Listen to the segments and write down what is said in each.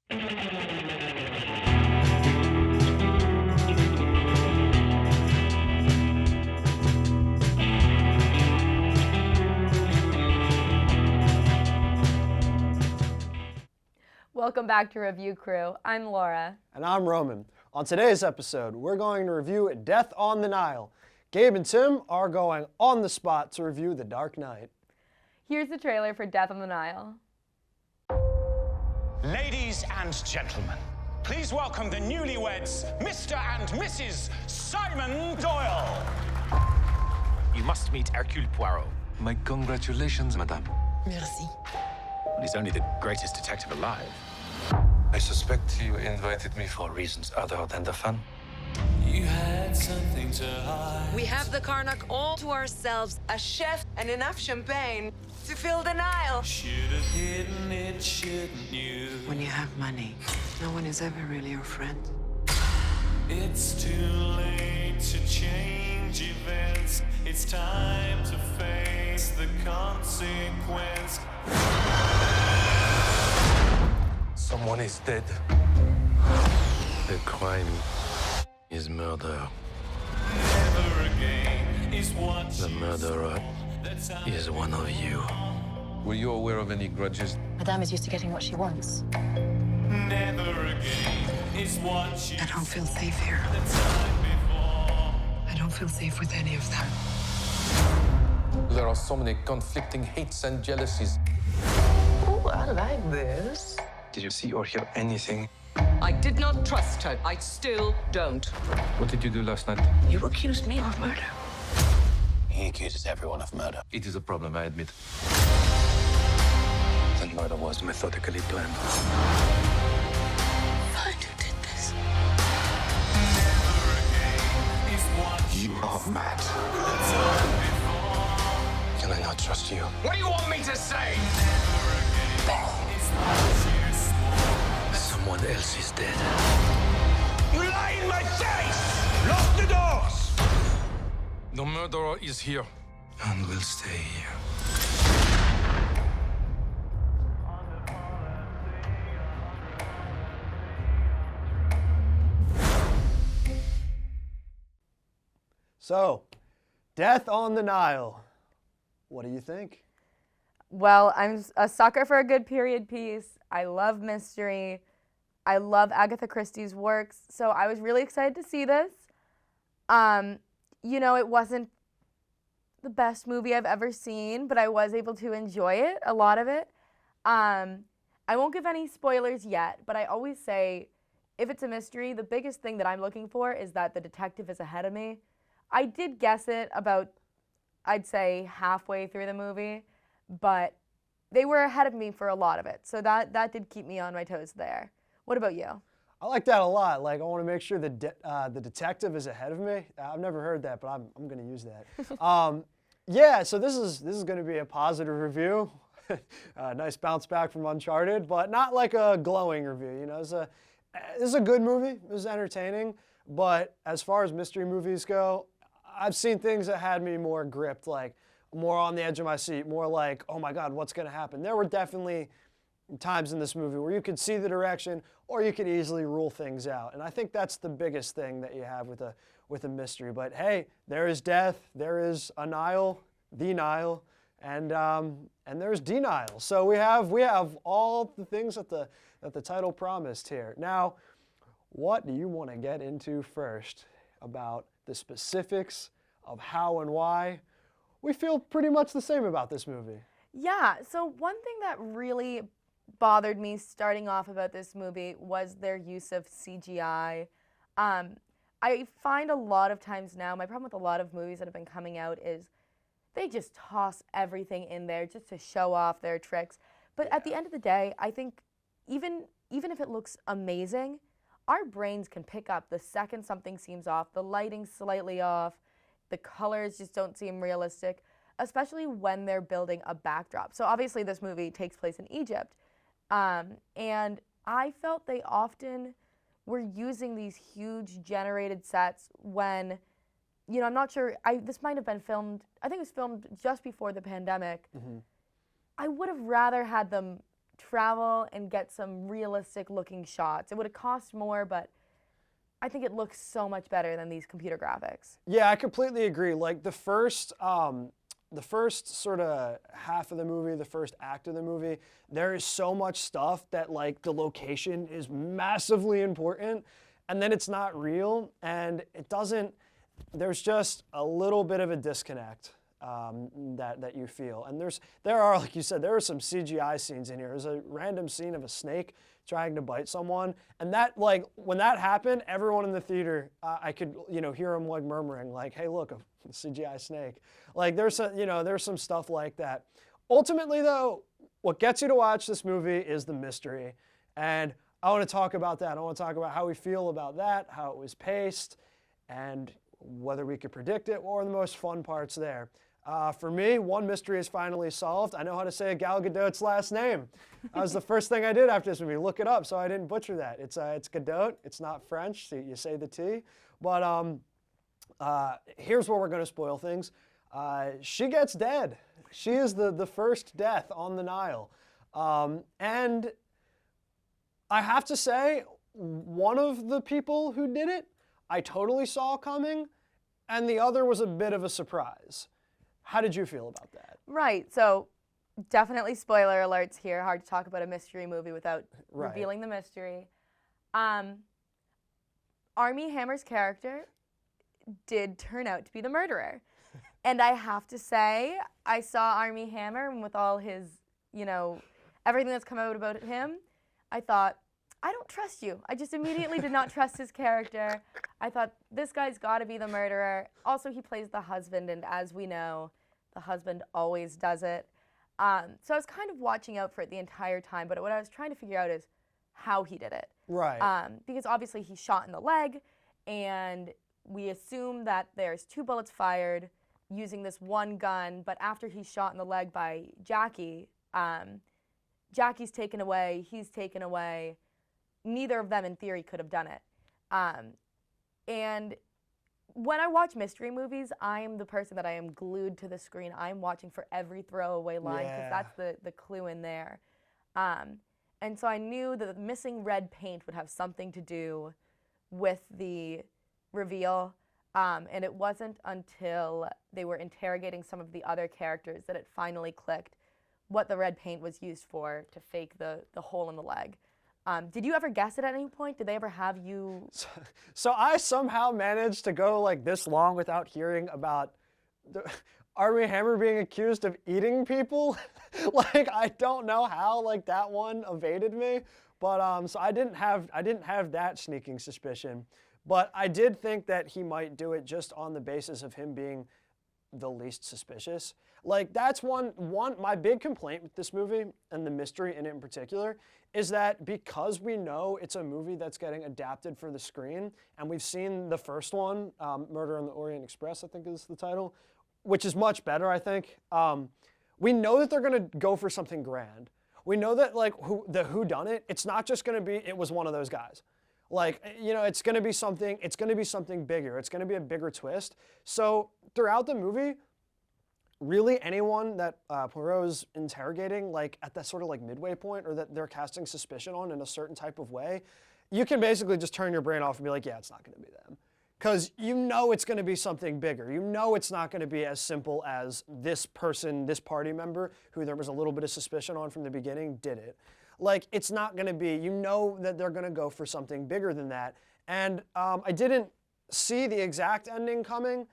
Welcome back to Review Crew. I'm Laura. And I'm Roman. On today's episode, we're going to review Death on the Nile. Gabe and Tim are going on the spot to review The Dark Knight. Here's the trailer for Death on the Nile. Ladies and gentlemen, please welcome the newlyweds, Mr. and Mrs. Simon Doyle. You must meet Hercule Poirot. My congratulations, madame. Merci. He's only the greatest detective alive. I suspect you invited me for reasons other than the fun. You had something to hide. We have the Karnak all to ourselves, a chef and enough champagne to fill the Nile. Should have hidden it, shouldn't you? When you have money, no one is ever really your friend. It's too late to change events. It's time to face the consequence. Someone is dead. The crime is murder. Never again is what The you murderer saw. is one of you. Were you aware of any grudges? Madame is used to getting what she wants. Never again is what you I don't feel safe here. the time before. I don't feel safe with any of them. There are so many conflicting hates and jealousies. Oh, I like this. Did you see or hear anything? I did not trust her. I still don't. What did you do last night? You accused me of murder. He accuses everyone of murder. It is a problem, I admit. The murder was methodically planned. Find who did this. You are mad. Can I not trust you? What do you want me to say? Someone else is dead. You lie in my face! Lock the doors! The murderer is here. And will stay here. So, Death on the Nile. What do you think? Well, I'm a sucker for a good period piece. I love mystery. I love Agatha Christie's works, so I was really excited to see this. You know, it wasn't the best movie I've ever seen, but I was able to enjoy it, a lot of it. I won't give any spoilers yet, but I always say, if it's a mystery, the biggest thing that I'm looking for is that the detective is ahead of me. I did guess it about, I'd say, halfway through the movie, but they were ahead of me for a lot of it, so that did keep me on my toes there. What about you? I like that a lot. Like, I want to make sure the detective is ahead of me. I've never heard that, but I'm going to use that. Yeah, so this is going to be a positive review. Nice bounce back from Uncharted, but not like a glowing review. You know, this is a good movie. It was entertaining, but as far as mystery movies go, I've seen things that had me more gripped, like more on the edge of my seat, more like, oh my God, what's going to happen? There were definitely times in this movie where you could see the direction or you could easily rule things out. And I think that's the biggest thing that you have with a mystery. But hey, there is death, there is a Nile, the Nile, and there's denial. So we have all the things that the title promised here. Now, what do you want to get into first about the specifics of how and why? We feel pretty much the same about this movie. Yeah, so one thing that really bothered me starting off about this movie was their use of CGI. I find a lot of times now, my problem with a lot of movies that have been coming out is they just toss everything in there just to show off their tricks. But at the end of the day, I think even if it looks amazing, our brains can pick up the second something seems off, the lighting's slightly off, the colors just don't seem realistic, especially when they're building a backdrop. So obviously this movie takes place in Egypt, and I felt they often were using these huge generated sets when, you know, I'm not sure, this might have been filmed, I think it was filmed just before the pandemic. Mm-hmm. I would have rather had them travel and get some realistic looking shots. It would have cost more, but I think it looks so much better than these computer graphics. Yeah, I completely agree. Like the first sort of half of the movie, the first act of the movie, there is so much stuff that like the location is massively important, and then it's not real, and it doesn't. There's just a little bit of a disconnect that you feel, and there are, like you said, there are some CGI scenes in here. There's a random scene of a snake trying to bite someone, and that, like, when that happened, everyone in the theater, I could, hear them like murmuring, like, "Hey, look, a CGI snake." Like, there's some stuff like that. Ultimately, though, what gets you to watch this movie is the mystery, and I want to talk about that. I want to talk about how we feel about that, how it was paced, and whether we could predict it. What were the most fun parts there? For me, one mystery is finally solved. I know how to say Gal Gadot's last name. That was the first thing I did after this movie. Look it up so I didn't butcher that. It's Gadot. It's not French, so you say the T. But here's where we're going to spoil things. She gets dead. She is the first death on the Nile. And I have to say, one of the people who did it, I totally saw coming, and the other was a bit of a surprise. How did you feel about that? Right, so definitely spoiler alerts here. Hard to talk about a mystery movie without revealing the mystery. Armie Hammer's character did turn out to be the murderer. And I have to say, I saw Armie Hammer, and with all his, everything that's come out about him, I thought, I don't trust you. I just immediately did not trust his character. I thought, this guy's got to be the murderer. Also, he plays the husband, and as we know, the husband always does it. So I was kind of watching out for it the entire time, but what I was trying to figure out is how he did it. Right. Because obviously he's shot in the leg, and we assume that there's 2 bullets fired using this one gun, but after he's shot in the leg by Jackie, Jackie's taken away, he's taken away. Neither of them, in theory, could have done it. And when I watch mystery movies, I'm the person that I am glued to the screen. I'm watching for every throwaway line, because that's the clue in there. And so I knew that the missing red paint would have something to do with the reveal. And it wasn't until they were interrogating some of the other characters that it finally clicked what the red paint was used for to fake the hole in the leg. Did you ever guess it at any point? Did they ever have you? So I somehow managed to go like this long without hearing about Armie Hammer being accused of eating people. Like, I don't know how like that one evaded me, but so I didn't have that sneaking suspicion, but I did think that he might do it just on the basis of him being the least suspicious. Like, that's one my big complaint with this movie, and the mystery in it in particular, is that because we know it's a movie that's getting adapted for the screen, and we've seen the first one, Murder on the Orient Express, I think is the title, which is much better, I think. We know that they're gonna go for something grand. We know that like the whodunit, it's not just gonna be, it was one of those guys. Like, it's gonna be something bigger. It's gonna be a bigger twist. So throughout the movie, really anyone that Poirot's interrogating, like at that sort of like midway point, or that they're casting suspicion on in a certain type of way, you can basically just turn your brain off and be like, yeah, it's not gonna be them. Because it's gonna be something bigger. It's not gonna be as simple as this person, this party member, who there was a little bit of suspicion on from the beginning, did it. Like, it's not gonna be, that they're gonna go for something bigger than that. And I didn't see the exact ending coming,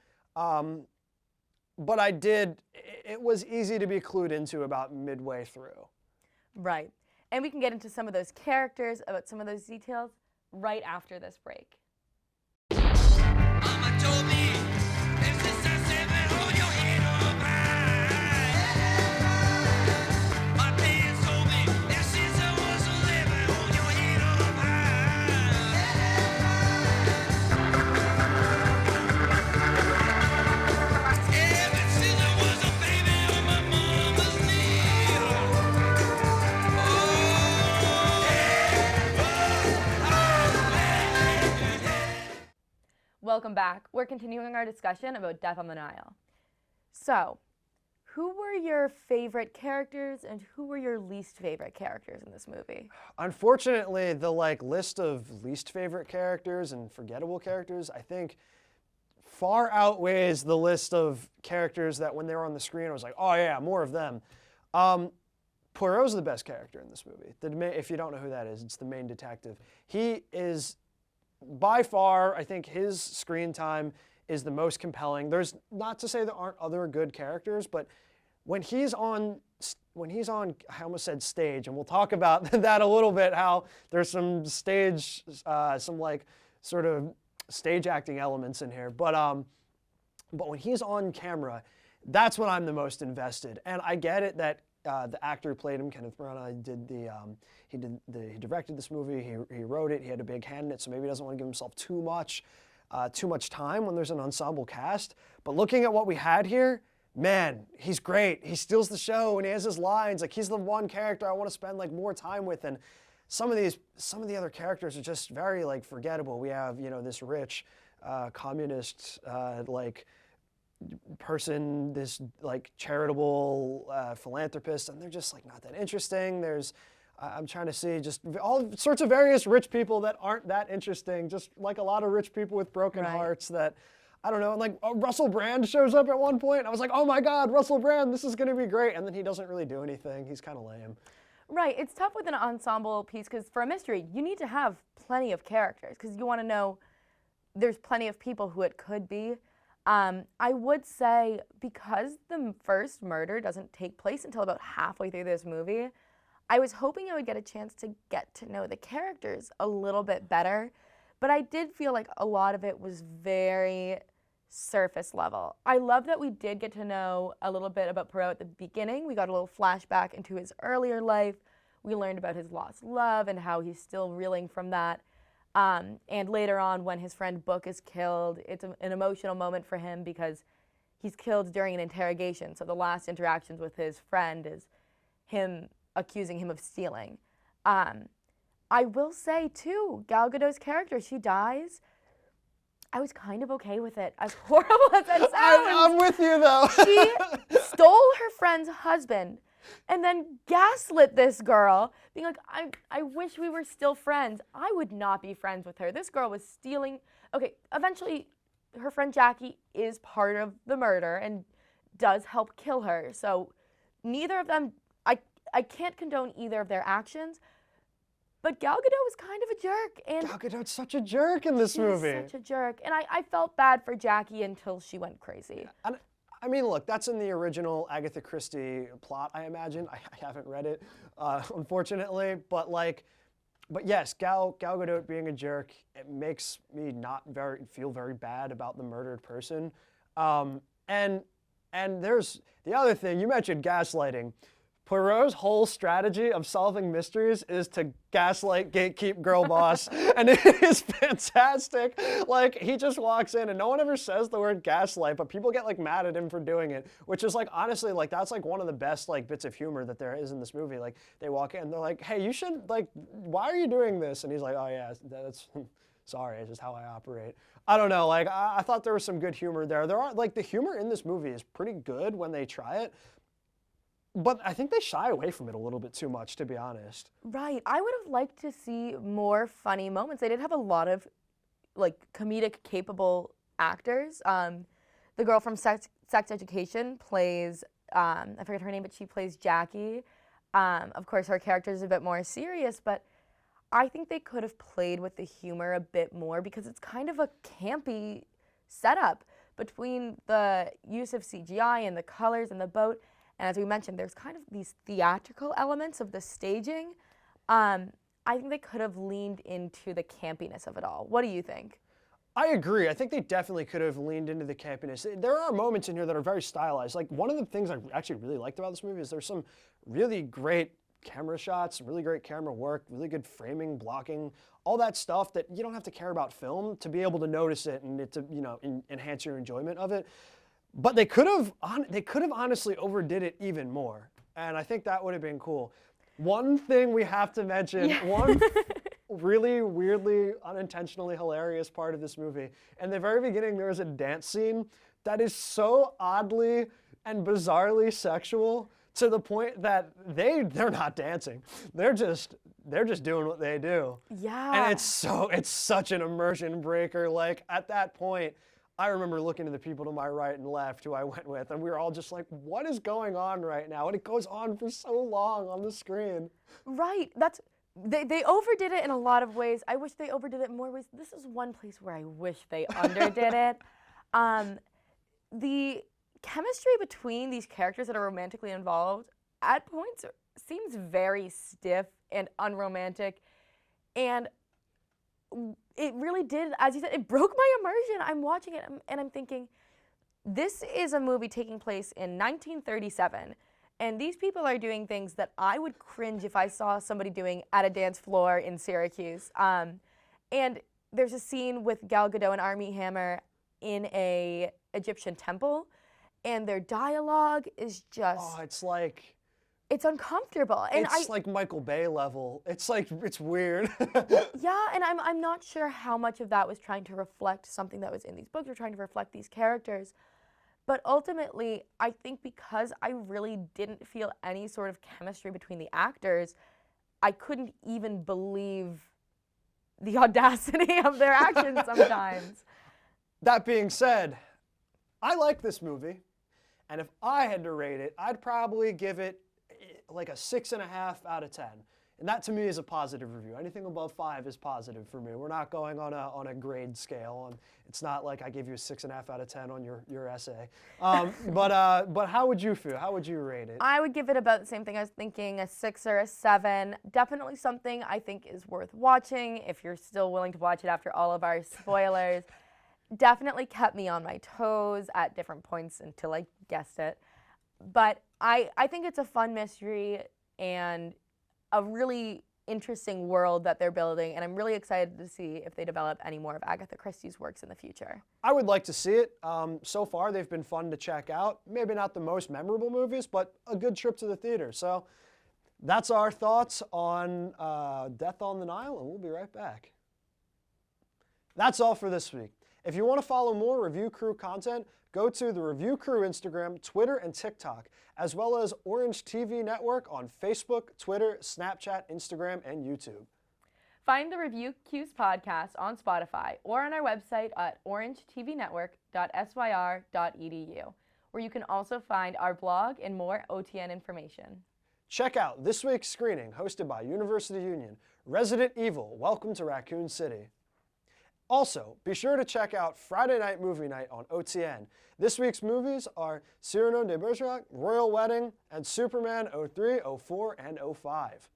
but I did, it was easy to be clued into about midway through. Right. And we can get into some of those characters, about some of those details, right after this break. Mama told me, if this is seven, hold your head up high. My parents told me, that since I was 11, hold your head up high. Ever since I was a baby on my mama's knee. Welcome back. We're continuing our discussion about Death on the Nile. So, Who were your favorite characters and who were your least favorite characters in this movie? Unfortunately, the list of least favorite characters and forgettable characters, I think, far outweighs the list of characters that when they were on the screen, I was like, oh yeah, more of them. Poirot's the best character in this movie. If you don't know who that is, it's the main detective. He is, by far, I think his screen time is the most compelling. There's not to say there aren't other good characters, but when he's on, I almost said stage, and we'll talk about that a little bit, how there's some stage, some like sort of stage acting elements in here. But when he's on camera, that's when I'm the most invested. And I get it that the actor who played him, Kenneth Branagh, he directed this movie, he wrote it, he had a big hand in it, so maybe he doesn't want to give himself too much time when there's an ensemble cast. But looking at what we had here, man, he's great. He steals the show and he has his lines. Like, he's the one character I want to spend like more time with. And some of the other characters are just very like forgettable. We have, this rich communist like person, this like charitable philanthropist, and they're just like not that interesting. I'm trying to see just all sorts of various rich people that aren't that interesting, just like a lot of rich people with broken hearts that, I don't know, and like Russell Brand shows up at one point, and I was like, oh my God, Russell Brand, this is gonna be great, and then he doesn't really do anything. He's kind of lame. Right, it's tough with an ensemble piece because for a mystery, you need to have plenty of characters because you want to know there's plenty of people who it could be. I would say because the first murder doesn't take place until about halfway through this movie, I was hoping I would get a chance to get to know the characters a little bit better, but I did feel like a lot of it was very surface level. I love that we did get to know a little bit about Poirot at the beginning. We got a little flashback into his earlier life. We learned about his lost love and how he's still reeling from that. And later on, when his friend Book is killed, it's an emotional moment for him because he's killed during an interrogation. So the last interactions with his friend is him accusing him of stealing. I will say, too, Gal Gadot's character, she dies. I was kind of okay with it, as horrible as that sounds. I'm with you, though. She stole her friend's husband and then gaslit this girl, being like, I wish we were still friends. I would not be friends with her. This girl was stealing. Okay, eventually, her friend Jackie is part of the murder and does help kill her. So neither of them, I can't condone either of their actions, but Gal Gadot was kind of a jerk. And Gal Gadot's such a jerk in this movie. She's such a jerk. And I felt bad for Jackie until she went crazy. And, I mean, look, that's in the original Agatha Christie plot, I imagine. I haven't read it, unfortunately. But yes, Gal Gadot being a jerk, it makes me not feel very bad about the murdered person. And there's the other thing, you mentioned gaslighting. Poirot's whole strategy of solving mysteries is to gaslight, gatekeep girl boss, and it is fantastic. Like, he just walks in, and no one ever says the word gaslight, but people get, like, mad at him for doing it, which is, like, honestly, like, that's, like, one of the best, like, bits of humor that there is in this movie. Like, they walk in, and they're like, hey, you should, like, why are you doing this? And he's like, oh, yeah, that's, sorry, it's just how I operate. I don't know, like, I thought there was some good humor there. The humor in this movie is pretty good when they try it. But I think they shy away from it a little bit too much, to be honest. Right. I would have liked to see more funny moments. They did have a lot of, like, comedic capable actors. The girl from Sex Education plays, I forget her name, but she plays Jackie. Of course, her character is a bit more serious, but I think they could have played with the humor a bit more because it's kind of a campy setup between the use of CGI and the colors and the boat. And as we mentioned, there's kind of these theatrical elements of the staging. I think they could have leaned into the campiness of it all. What do you think? I agree. I think they definitely could have leaned into the campiness. There are moments in here that are very stylized. Like, one of the things I actually really liked about this movie is there's some really great camera shots, really great camera work, really good framing, blocking, all that stuff that you don't have to care about film to be able to notice it and it to, enhance your enjoyment of it. But they could have honestly overdid it even more, and I think that would have been cool. One thing we have to mention, one really weirdly, unintentionally hilarious part of this movie. In the very beginning, there was a dance scene that is so oddly and bizarrely sexual to the point that they're not dancing. They're just doing what they do. Yeah. And it's such an immersion breaker. Like at that point, I remember looking at the people to my right and left who I went with, and we were all just like, what is going on right now? And it goes on for so long on the screen. Right. They overdid it in a lot of ways. I wish they overdid it in more ways. This is one place where I wish they underdid it. The chemistry between these characters that are romantically involved at points seems very stiff and unromantic. And it really did, as you said, it broke my immersion. I'm watching it and I'm thinking, this is a movie taking place in 1937. And these people are doing things that I would cringe if I saw somebody doing at a dance floor in Syracuse. And there's a scene with Gal Gadot and Armie Hammer in a Egyptian temple, and their dialogue is just... it's uncomfortable. And it's like Michael Bay level. It's weird. Yeah, and I'm not sure how much of that was trying to reflect something that was in these books or trying to reflect these characters. But ultimately, I think because I really didn't feel any sort of chemistry between the actors, I couldn't even believe the audacity of their actions sometimes. That being said, I like this movie, and if I had to rate it, I'd probably give it like a 6.5 out of 10. And that to me is a positive review. Anything above 5 is positive for me. We're not going on a grade scale, and it's not like I give you a 6.5 out of 10 on your essay. But how would you feel? How would you rate it? I would give it about the same thing. I was thinking a 6 or a 7. Definitely something I think is worth watching if you're still willing to watch it after all of our spoilers. Definitely kept me on my toes at different points until I guessed it. But I think it's a fun mystery and a really interesting world that they're building, and I'm really excited to see if they develop any more of Agatha Christie's works in the future. I would like to see it. So far, they've been fun to check out. Maybe not the most memorable movies, but a good trip to the theater. So that's our thoughts on Death on the Nile, and we'll be right back. That's all for this week. If you want to follow more Review Crew content, go to the Review Crew Instagram, Twitter, and TikTok, as well as Orange TV Network on Facebook, Twitter, Snapchat, Instagram, and YouTube. Find the Review Q's podcast on Spotify or on our website at orangetvnetwork.syr.edu, where you can also find our blog and more OTN information. Check out this week's screening hosted by University Union, Resident Evil, Welcome to Raccoon City. Also, be sure to check out Friday Night Movie Night on OTN. This week's movies are Cyrano de Bergerac, Royal Wedding, and Superman 03, 04, and 05.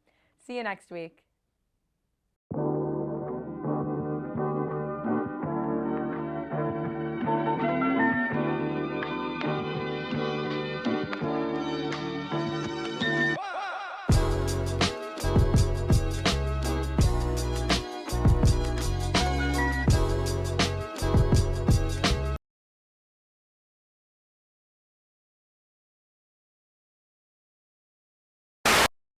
See you next week.